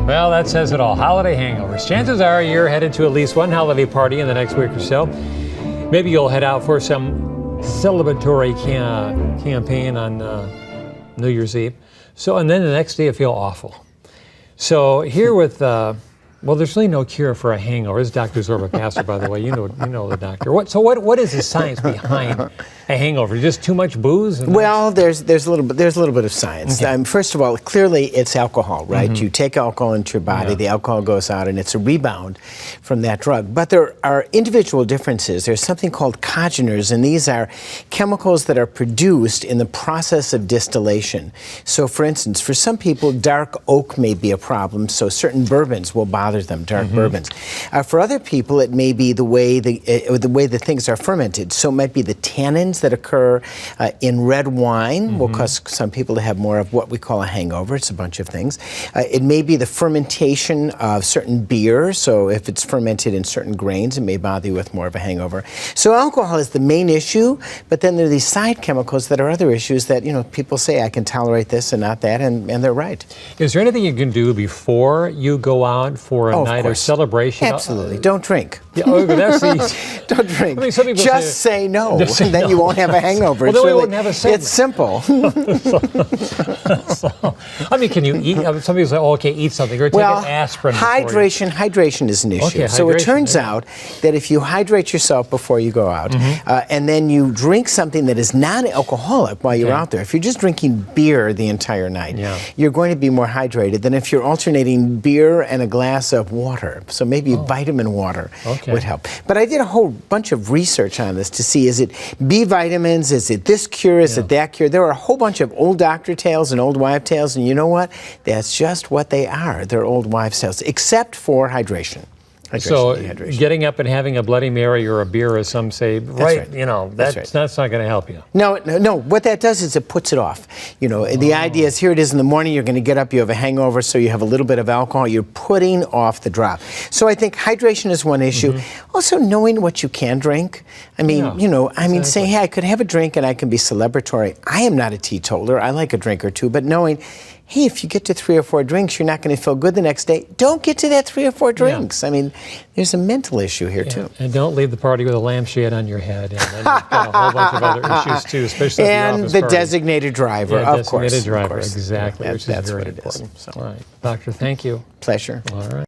Well, that says it all. Holiday hangovers. Chances are you're headed to at least one holiday party in the next week or so. Maybe you'll head out for some celebratory campaign on New Year's Eve. And then the next day you feel awful. So here with, well, there's really no cure for a hangover. This is Dr. Zorba Paster, by the way. You know the doctor. What is the science behind a hangover? Just too much booze? Well, there's a little bit of science. Okay. First of all, clearly it's alcohol, right? Mm-hmm. You take alcohol into your body, the alcohol goes out, and it's a rebound from that drug. But there are individual differences. There's something called congeners, and these are chemicals that are produced in the process of distillation. So, for instance, for some people, dark oak may be a problem, so certain bourbons will bother them, dark bourbons. For other people, it may be the way the things are fermented. So it might be the tannins that occur in red wine will cause some people to have more of what we call a hangover. It's a bunch of things. It may be the fermentation of certain beer. So if it's fermented in certain grains, it may bother you with more of a hangover. So alcohol is the main issue, but then there are these side chemicals that are other issues that, people say, I can tolerate this and not that, and they're right. Is there anything you can do before you go out for a night of celebration? Absolutely. Don't drink. Yeah, that's easy. Don't drink. I mean, some people just say no, just say and then no. you won't have a hangover. Well, then we wouldn't have a segment. It's simple. Can you eat? Some people say, okay, eat something, or take an aspirin. Hydration is an issue. Okay, so it turns out that if you hydrate yourself before you go out, and then you drink something that is non-alcoholic while you're out there, if you're just drinking beer the entire night, you're going to be more hydrated than if you're alternating beer and a glass of water. So maybe vitamin water would help. But I did a whole bunch of research on this to see, is it B vitamins, is it this cure, is it that cure? There are a whole bunch of old doctor tales and old wives' tales, and you know what? That's just what they are. They're old wives' tales, except for hydration. So getting up and having a Bloody Mary or a beer, as some say, that's not going to help you. No. What that does is it puts it off. The idea is, here it is in the morning, you're going to get up, you have a hangover, so you have a little bit of alcohol, you're putting off the drop. So I think hydration is one issue. Also knowing what you can drink. Saying, hey, I could have a drink and I can be celebratory. I am not a teetotaler. I like a drink or two, but knowing, hey, if you get to 3 or 4 drinks, you're not going to feel good the next day. Don't get to that 3 or 4 drinks. There's a mental issue here, too. And don't leave the party with a lampshade on your head. And then you've got a whole bunch of other issues, too, especially at the office party. Designated driver, of course. Designated driver, exactly, which is that's very what it important. is. So. All right. Doctor, thank you. Pleasure. All right.